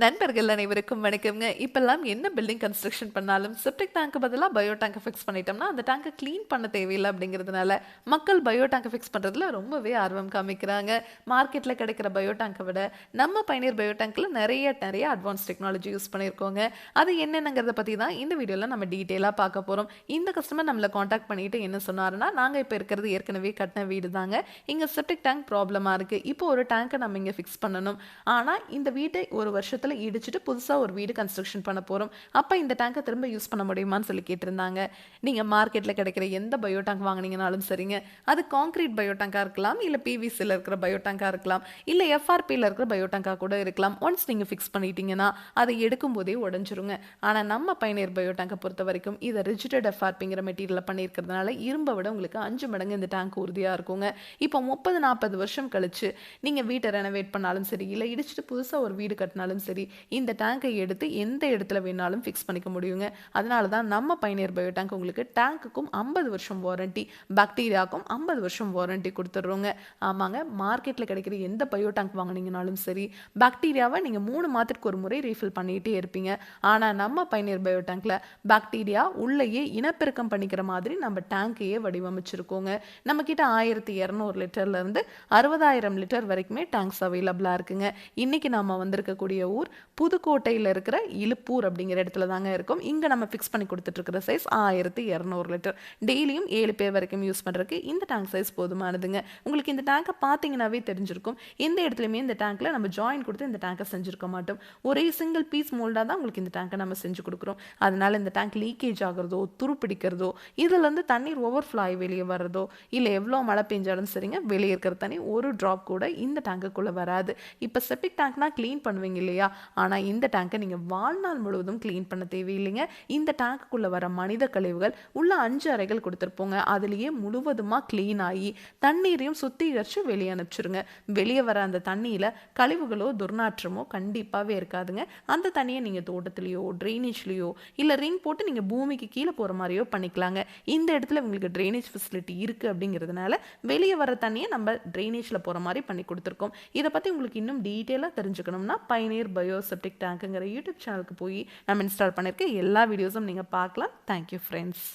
நண்பர்கள் அனைவருக்கும் வணக்கம்ங்க. இப்பல்லாம் என்ன பில்டிங் கன்ஸ்ட்ரக்ஷன் பண்ணாலும் செப்டிக் டேங்க் பதிலா பயோ டேங்க் ஃபிக்ஸ் பண்ணிட்டோம்னா, அந்த டேங்க்க கிளீன் பண்ண தேவையில்ல அப்படிங்கிறதுனால, மக்கள் பயோ டேங்க் ஃபிக்ஸ் பண்றதுல ரொம்பவே ஆர்வம் காமிக்கிறாங்க. மார்க்கெட்ல கிடைக்கிற பயோ டேங்க விட, நம்ம பயனியர் பயோ டேங்க்ல நெறைய அட்வான்ஸ் டெக்னாலஜி யூஸ் பண்ணியிருக்கோங்க. அது என்னென்னங்கிறத பத்தி தான் இந்த வீடியோல நம்ம டீட்டெயிலா பார்க்க போறோம். இந்த கஸ்டமர் நம்மள கான்டாக்ட் பண்ணிட்டு என்ன சொன்னாருன்னா, நாங்க இப்ப இருக்கிறது ஏற்கனவே கட்டின வீடு தாங்க. இங்க செப்டிக் டேங்க் ப்ராப்ளமா இருக்கு. இப்போ ஒரு டேங்க்க நம்ம இங்க ஃபிக்ஸ் பண்ணணும். ஆனா, இந்த வீட்டை ஒரு வருஷத்துல இடிச்சிட்டு புதுசா ஒரு வீடு கன்ஸ்ட்ரக்ஷன் பண்ண போறோம். அப்ப இந்த டேங்க திரும்ப யூஸ் பண்ண முடியுமான்னு சொல்லி கேட்டிருந்தாங்க. நீங்க மார்க்கெட்ல கிடைக்கிற எந்த பயோ டேங்க் வாங்குனீங்கனாலும் சரிங்க. அது கான்கிரீட் பயோ டேங்கா இருக்கலாம், இல்ல பிவிசில இருக்கிற பயோ டேங்கா இருக்கலாம், இல்ல எஃப்ஆர்பில இருக்கிற பயோ டேங்கா கூட இருக்கலாம். ஒன்ஸ் நீங்க ஃபிக்ஸ் பண்ணிட்டீங்கன்னா, அதை எடுக்கும்போதே உடைஞ்சிருங்க. ஆனா நம்ம பயனியர் பயோ டேங்க பொறுத்தவரைக்கும் இத ரிஜிடட் எஃப்ஆர்பிங்கிற மெட்டீரியல்ல பண்ணியிருக்கிறதுனால, இரும்ப விட உங்களுக்கு 5 மடங்கு இந்த டேங்க் உறுதியா இருக்குங்க. இப்போ 30, 40 வருஷம் கழிச்சு நீங்க வீட்ட ரெனோவேட் பண்ணாலும் சரி, இல்ல இடிச்சிட்டு புதுசா ஒரு வீடு கட்டினாலும் சரி, இந்த டேங்கை எடுத்து எந்த இடத்துல வேணாலும் ஃபிக்ஸ் பண்ணிக்க முடியுங்க. அதனால தான் நம்ம பயனியர் பயோ டேங்க் உங்களுக்கு டேங்க்குக்கும் 50 வருஷம் வாரண்டி, பாக்டீரியாவுக்கும் 50 வருஷம் வாரண்டி கொடுத்துட்றோங்க. ஆமாங்க, மார்க்கெட்ல கிடைக்கிற எந்த பயோ டேங்க் வாங்குனீங்கனாலும் சரி, பாக்டீரியாவை நீங்க 3 மாதத்துக்கு ஒரு முறை ரீஃபில் பண்ணிட்டே இருப்பீங்க. ஆனா நம்ம பயனியர் பயோ டேங்க்ல பாக்டீரியா உள்ளேயே இனப்பெருக்கம் பண்ணிக்கிற மாதிரி நம்ம டேங்கையே வடிவமைச்சிருக்கோங்க. நம்ம கிட்ட 1200 லிட்டர்ல இருந்து 60,000 லிட்டர் வரைக்குமே டேங்க்ஸ் அவைலபிளா இருக்குங்க. இன்னைக்கு நாம வந்திருக்கக்கூடிய ஊர் புதுக்கோட்டையில் இருக்கிற இலுப்பூர் அப்படிங்கிற இடத்துல தாங்க இருக்கும். இங்க நம்ம ஃபிக்ஸ் பண்ணி கொடுத்துட்டு இருக்கிற சைஸ் 1200 லிட்டர். டெய்லியும் 7 பேர் வரைக்கும் யூஸ் பண்றதுக்கு இந்த டேங்க் சைஸ் போதுமானதுங்க. உங்களுக்கு இந்த டேங்கை பார்த்தீங்கன்னாவே தெரிஞ்சிருக்கும். எந்த இடத்துலையுமே இந்த டேங்க்ல நம்ம ஜாயின் கொடுத்து இந்த டேங்கை செஞ்சிருக்க மாட்டோம். ஒரே சிங்கிள் பீஸ் மோல்டா தான் உங்களுக்கு இந்த டேங்கை நம்ம செஞ்சு கொடுக்குறோம். அதனால இந்த டேங்க் லீக்கேஜ் ஆகுறதோ, துருப்பிடிக்கிறதோ, இதுல இருந்து தண்ணீர் ஓவர்ஃப்ளோ ஆகி வெளியே வர்றதோ, இல்ல எவ்வளோ மழை பெஞ்சாலும் சரிங்க, வெளியே இருக்கிற தண்ணி ஒரு டிராப் கூட இந்த டேங்குக்குள்ள வராது. இப்போ செப்டிக் டேங்க்னா க்ளீன் பண்ணுவீங்க இல்லையா? ஆனா இந்த டேங்கை நீங்க வாழ்நாள் முழுவதும் க்ளீன் பண்ண தேவையில்லைங்க. இந்த டேங்க்குள்ள வர மனித கழிவுகள் உள்ள 5 அறைகள் கொடுத்துருப்போங்க. அதுலயே முழுவதுமா க்ளீன் ஆகி தண்ணீரையும் சுத்திகரிச்சு வெளியே அனுப்பிச்சிருங்க. வெளியே வர அந்த தண்ணியில கழிவுகளோ துர்நாற்றமோ கண்டிப்பாவே இருக்காதுங்க. அந்த தண்ணியை நீங்க தோட்டத்திலேயோ ட்ரைனேஜ்லயோ இல்ல ரிங் போட்டு நீங்க பூமிக்கு கீழே போற மாதிரியோ பண்ணிக்கலாங்க. இந்த இடத்துல உங்களுக்கு ட்ரைனேஜ் ஃபெசிலிட்டி இருக்கு அப்படிங்கிறதுனால வெளியே வர தண்ணியை நம்ம ட்ரைனேஜ்ல போற மாதிரி பண்ணி கொடுத்துருக்கோம். இதை பத்தி உங்களுக்கு இன்னும் டீட்டெயிலாக தெரிஞ்சுக்கணும்னா பயனியர் பயோ செப்டிக் டேங்க்குங்கிற யூடியூப் சேனலுக்கு போய் நம்ம இன்ஸ்டால் பண்ணியிருக்க எல்லா வீடியோஸும் நீங்கள் பார்க்கலாம். Thank you friends.